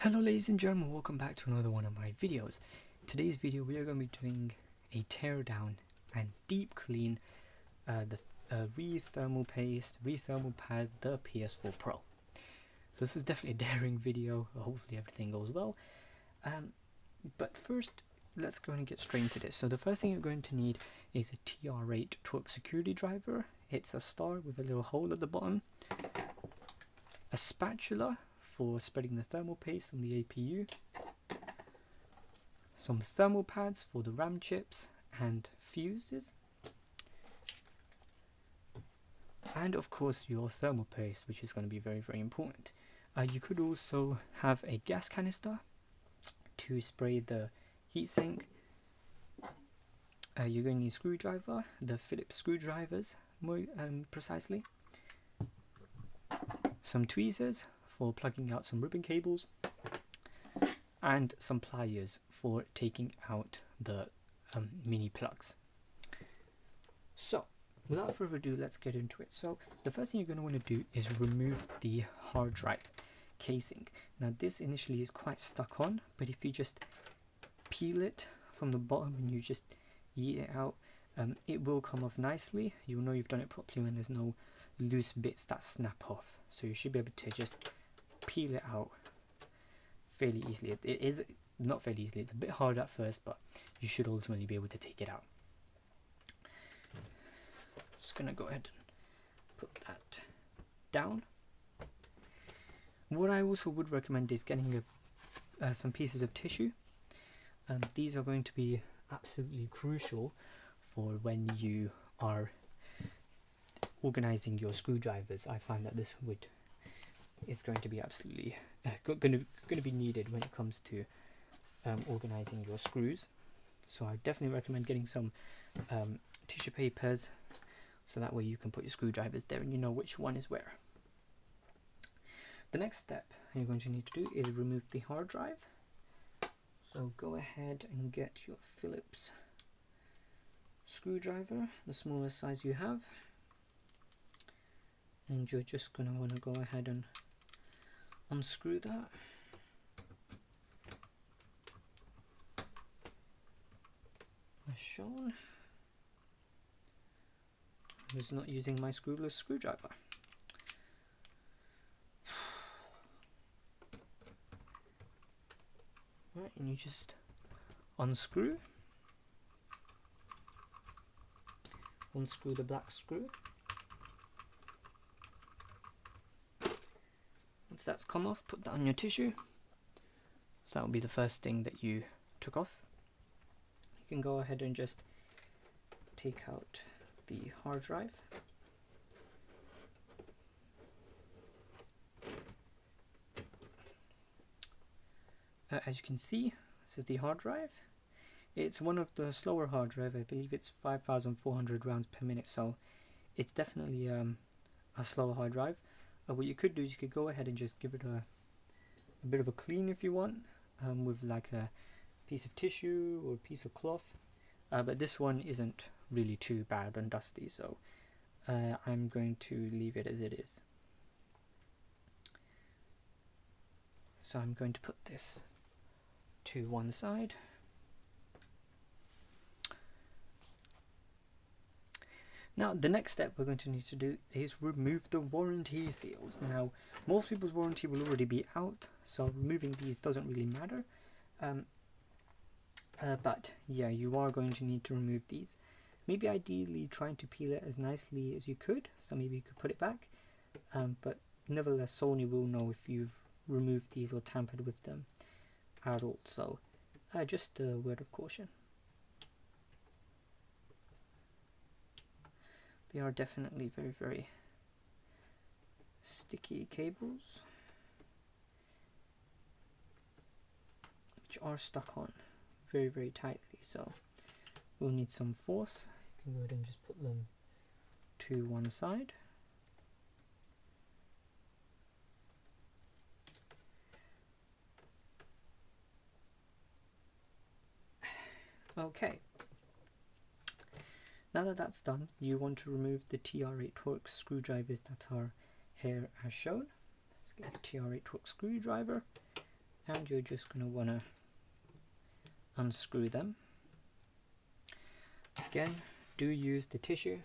Hello ladies and gentlemen, welcome back to another one of my videos. Today's video we are going to be doing a teardown and deep clean the re-thermal paste, re-thermal pad, the PS4 Pro. So this is definitely a daring video, hopefully everything goes well. But first, let's go and get straight into this. So the first thing you're going to need is a TR8 torque security driver. It's a star with a little hole at the bottom, a spatula for spreading the thermal paste on the APU, some thermal pads for the RAM chips and fuses, and of course your thermal paste, which is going to be very important. You could also have a gas canister to spray the heatsink. You're going to need a screwdriver, the Phillips screwdrivers more precisely, some tweezers for plugging out some ribbon cables, and some pliers for taking out the mini plugs. So without further ado, let's get into it. So the first thing you're going to want to do is remove the hard drive casing. Now this initially is quite stuck on, but if you just peel it from the bottom and you just yeet it out, it will come off nicely. You'll know you've done it properly when there's no loose bits that snap off. So you should be able to just peel it out fairly easily. It is not fairly easily, it's a bit hard at first, but you should ultimately be able to take it out. Just gonna go ahead and put that down. What I also would recommend is getting some pieces of tissue. These are going to be absolutely crucial for when you are organizing your screwdrivers. I find that this is going to be absolutely going to be needed when it comes to organizing your screws. So I definitely recommend getting some tissue papers, so that way you can put your screwdrivers there and you know which one is where. The next step you're going to need to do is remove the hard drive. So go ahead and get your Phillips screwdriver, the smallest size you have, and you're just going to want to go ahead and unscrew that. As shown. I was not using my screwless screwdriver. Right, and you just unscrew the black screw. Once that's come off, put that on your tissue. So that will be the first thing that you took off. You can go ahead and just take out the hard drive. As you can see, this is the hard drive. It's one of the slower hard drive. I believe it's 5,400 rounds per minute, so it's definitely a slower hard drive. What you could do is you could go ahead and just give it a bit of a clean if you want, with like a piece of tissue or a piece of cloth. But this one isn't really too bad and dusty, so I'm going to leave it as it is. So I'm going to put this to one side. Now the next step we're going to need to do is remove the warranty seals. Now most people's warranty will already be out, so removing these doesn't really matter. But yeah, you are going to need to remove these. Maybe ideally trying to peel it as nicely as you could, so maybe you could put it back. But nevertheless, Sony will know if you've removed these or tampered with them at all. So just a word of caution. They are definitely very sticky cables, which are stuck on very tightly, so we'll need some force. You can go ahead and just put them to one side. Okay. Now that that's done, you want to remove the TR8 torque screwdrivers that are here as shown. Let's get a TR8 torque screwdriver and you're just going to want to unscrew them. Again, do use the tissues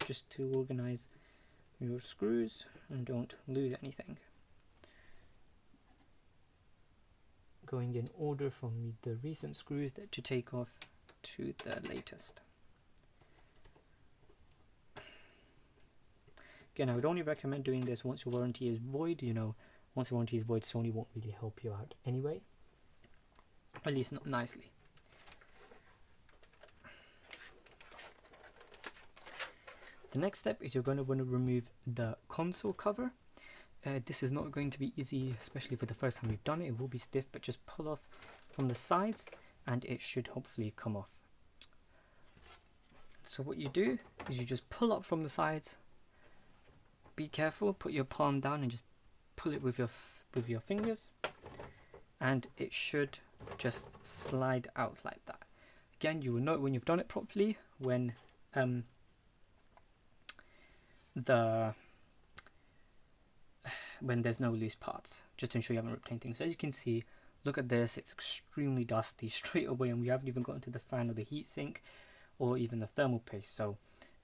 just to organize your screws and don't lose anything. Going in order from the recent screws that to take off to the latest. Again, I would only recommend doing this once your warranty is void. You know, once your warranty is void, Sony won't really help you out anyway. At least not nicely. The next step is you're going to want to remove the console cover. This is not going to be easy, especially for the first time you've done it. It will be stiff, but just pull off from the sides and it should hopefully come off. So what you do is you just pull up from the sides. Be careful, put your palm down and just pull it with your fingers, and it should just slide out like that. Again, you will know when you've done it properly when there's no loose parts, just to ensure you haven't ripped anything. So as you can see, look at this, it's extremely dusty straight away, and we haven't even gotten to the fan or the heatsink or even the thermal paste. So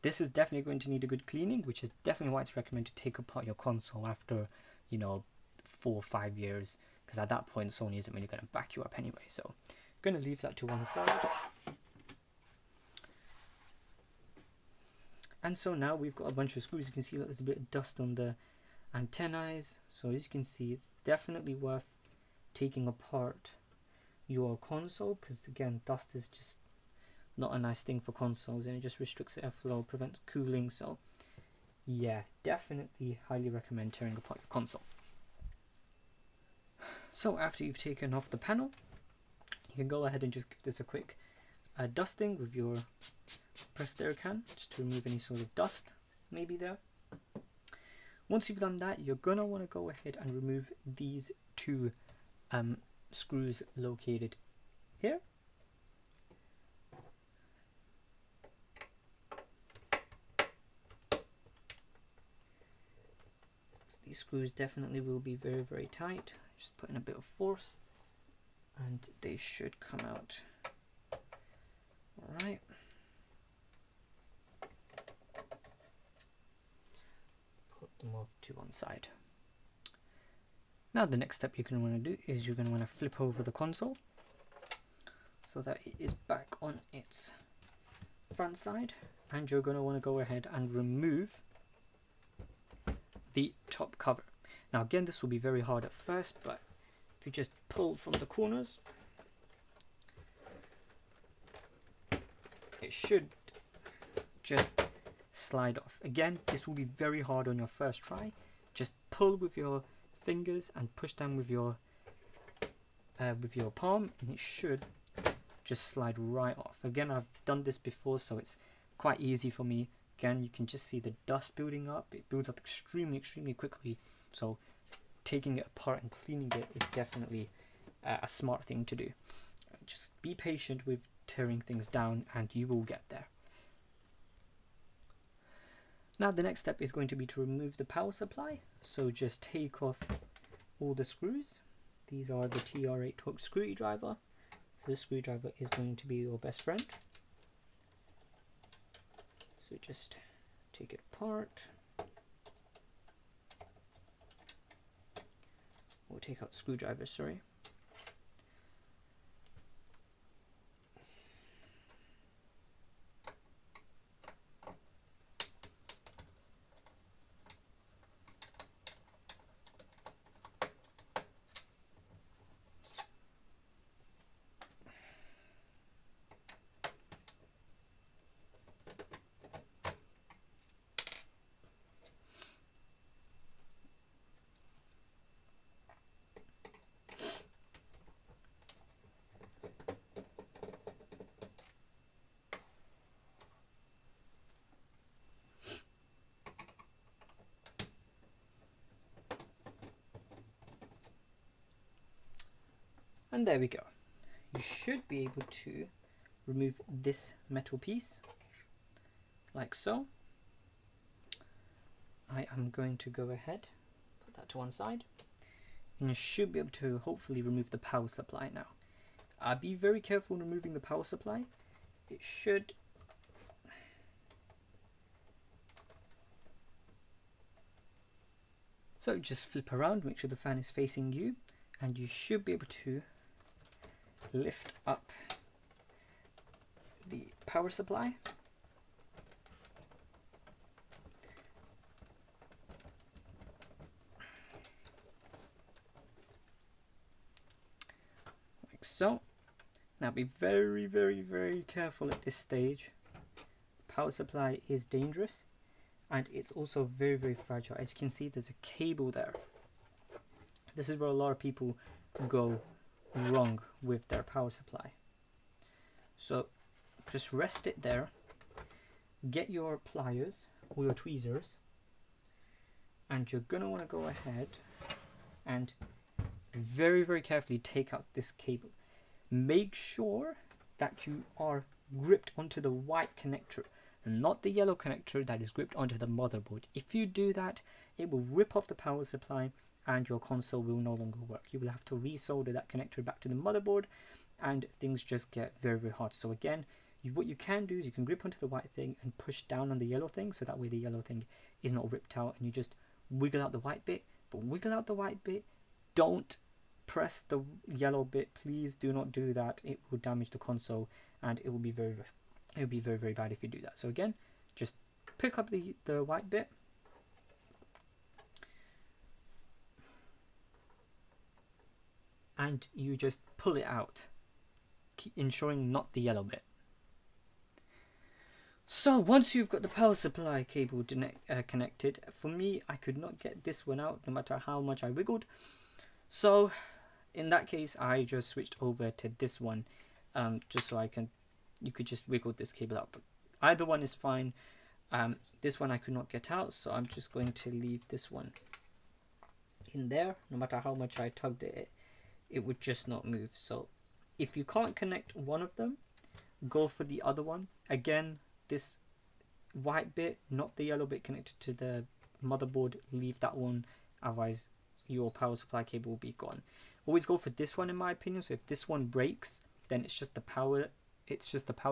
this is definitely going to need a good cleaning, which is definitely why it's recommended to take apart your console after, you know, 4 or 5 years, because at that point Sony isn't really going to back you up anyway. So I'm going to leave that to one side. And so now we've got a bunch of screws. You can see that there's a bit of dust on the antennae. So as you can see, it's definitely worth taking apart your console, because again, dust is just not a nice thing for consoles, and it just restricts airflow, prevents cooling. So yeah, definitely highly recommend tearing apart your console. So after you've taken off the panel, you can go ahead and just give this a quick dusting with your pressed air can, just to remove any sort of dust maybe there. Once you've done that, you're gonna want to go ahead and remove these two screws located here. So these screws definitely will be very, very tight. Just put in a bit of force and they should come out. Alright. Put them off to one side. Now the next step you're going to want to do is you're going to want to flip over the console so that it is back on its front side, and you're going to want to go ahead and remove the top cover. Now again, this will be very hard at first, but if you just pull from the corners, it should just slide off. Again, this will be very hard on your first try. Just pull with your fingers and push down with your palm, and it should just slide right off. Again, I've done this before, so it's quite easy for me. Again, you can just see the dust building up. It builds up extremely quickly, so taking it apart and cleaning it is definitely a smart thing to do. Just be patient with tearing things down and you will get there. Now the next step is going to be to remove the power supply. So just take off all the screws. These are the TR8 torque screwdriver. So this screwdriver is going to be your best friend. So just take it apart. We'll take out the screwdriver, sorry. And there we go. You should be able to remove this metal piece like so. I am going to go ahead, put that to one side. and you should be able to hopefully remove the power supply now. Be very careful removing the power supply. It should so just flip around, make sure the fan is facing you, and you should be able to lift up the power supply. Like so. Now be very, very, very careful at this stage. Power supply is dangerous, and it's also very, very fragile. As you can see, there's a cable there. This is where a lot of people go wrong with their power supply. So just rest it there, get your pliers or your tweezers, and you're gonna want to go ahead and very, very carefully take out this cable. Make sure that you are gripped onto the white connector, not the yellow connector that is gripped onto the motherboard. If you do that, it will rip off the power supply and your console will no longer work. You will have to resolder that connector back to the motherboard, and things just get very, very hard. So again, what you can do is you can grip onto the white thing and push down on the yellow thing, so that way the yellow thing is not ripped out, and you just wiggle out the white bit. But wiggle out the white bit, don't press the yellow bit. Please do not do that. It will damage the console, and it will be very, very bad if you do that. So again, just pick up the white bit, and you just pull it out, ensuring not the yellow bit. So once you've got the power supply cable connected, for me, I could not get this one out no matter how much I wiggled. So in that case, I just switched over to this one, just so you could just wiggle this cable out. But either one is fine. This one I could not get out, so I'm just going to leave this one in there. No matter how much I tugged it, it would just not move. So if you can't connect one of them, go for the other one. Again, this white bit, not the yellow bit connected to the motherboard, leave that one, otherwise your power supply cable will be gone. Always go for this one in my opinion. So if this one breaks, then it's just the power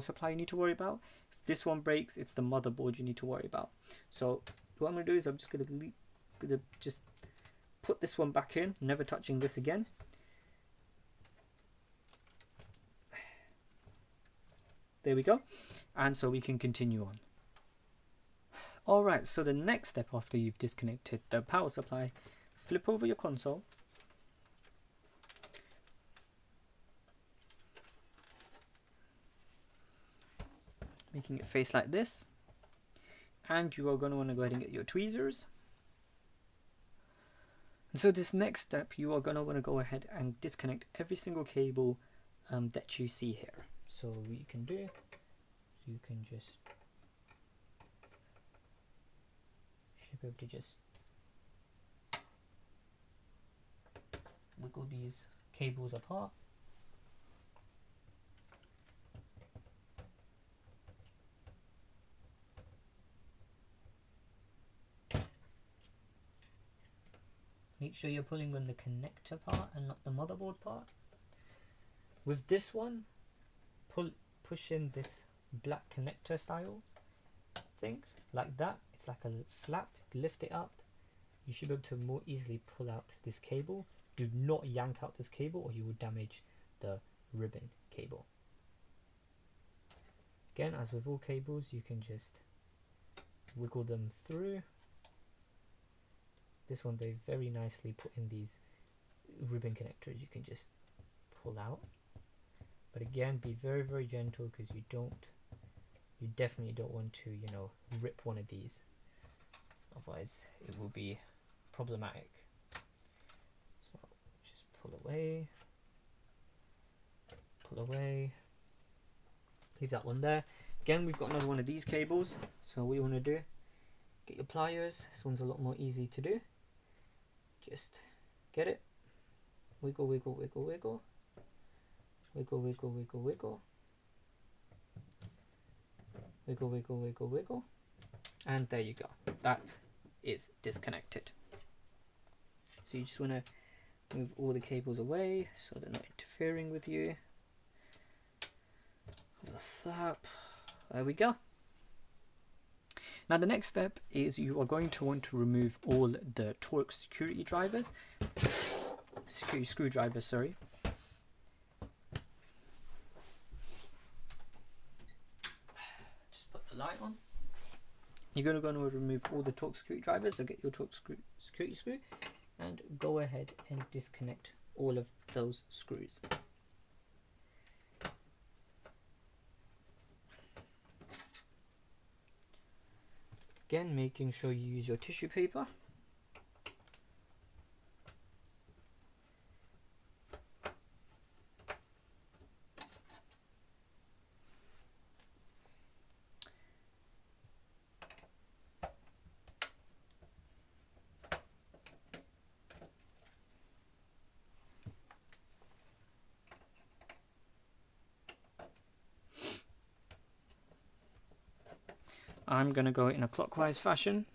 supply you need to worry about. If this one breaks, it's the motherboard you need to worry about. So what I'm going to do is I'm just going to just put this one back in, never touching this again. There we go. And so we can continue on. Alright, so the next step after you've disconnected the power supply, flip over your console. Making it face like this. And you are going to want to go ahead and get your tweezers. And so this next step, you are going to want to go ahead and disconnect every single cable that you see here. So what you can do, so you can just, should be able to just wiggle these cables apart. Make sure you're pulling on the connector part and not the motherboard part. With this one, push in this black connector style thing like that. It's like a flap. Lift it up. You should be able to more easily pull out this cable. Do not yank out this cable or you will damage the ribbon cable. Again, as with all cables, you can just wiggle them through. This one, they very nicely put in these ribbon connectors you can just pull out. But again, be very, very gentle, because you definitely don't want to, rip one of these. Otherwise, it will be problematic. So just pull away, leave that one there. Again, we've got another one of these cables. So what you want to do, get your pliers. This one's a lot more easy to do. Just get it, wiggle, wiggle, wiggle, wiggle. Wiggle, wiggle, wiggle, wiggle. Wiggle, wiggle, wiggle, wiggle. And there you go. That is disconnected. So you just want to Move all the cables away so they're not interfering with you. The flap. There we go. Now the next step is you are going to want to remove all the torque security screwdrivers, sorry. Just put the light on. You're going to remove all the torque security drivers, so get your torque security screw and go ahead and disconnect all of those screws. Again, making sure you use your tissue paper. I'm going to go in a clockwise fashion,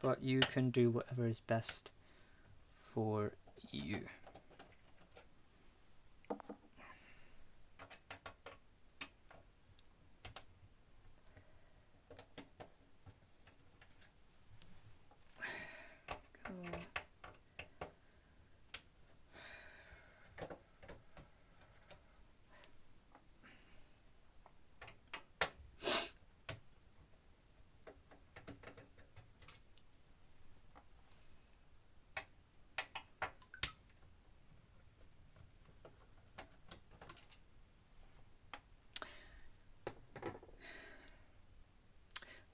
but you can do whatever is best for you.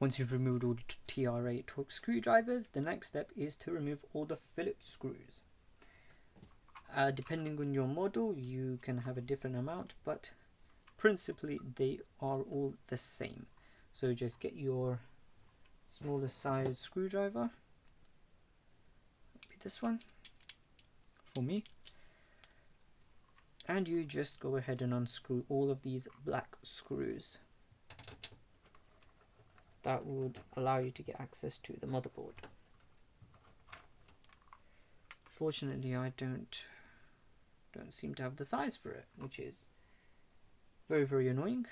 Once you've removed all the TR8 torque screwdrivers, the next step is to remove all the Phillips screws. Depending on your model, you can have a different amount, but principally they are all the same. So just get your smaller size screwdriver, maybe this one for me, and you just go ahead and unscrew all of these black screws. That would allow you to get access to the motherboard. Fortunately, I don't seem to have the size for it, which is very, very annoying.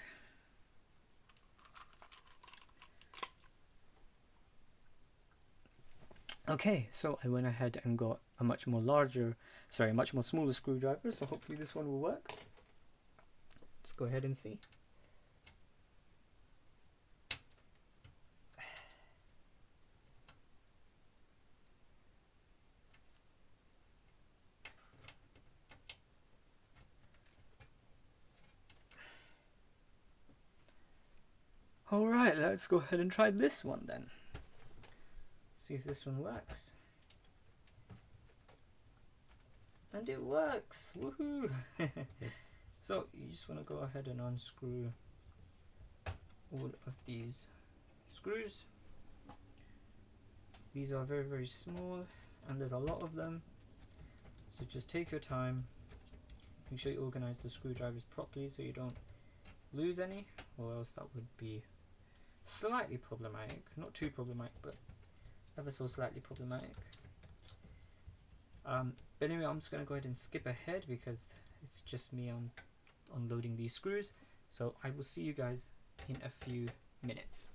Okay, so I went ahead and got a much more smaller screwdriver, so hopefully this one will work. Let's go ahead and see. Alright, let's go ahead and try this one then. See if this one works. And it works! Woohoo! So you just want to go ahead and unscrew all of these screws. These are very, very small and there's a lot of them. So just take your time. Make sure you organize the screwdrivers properly so you don't lose any, or else that would be slightly problematic. Not too problematic, but ever so slightly problematic. But anyway, I'm just going to go ahead and skip ahead because it's just me unloading these screws. So I will see you guys in a few minutes.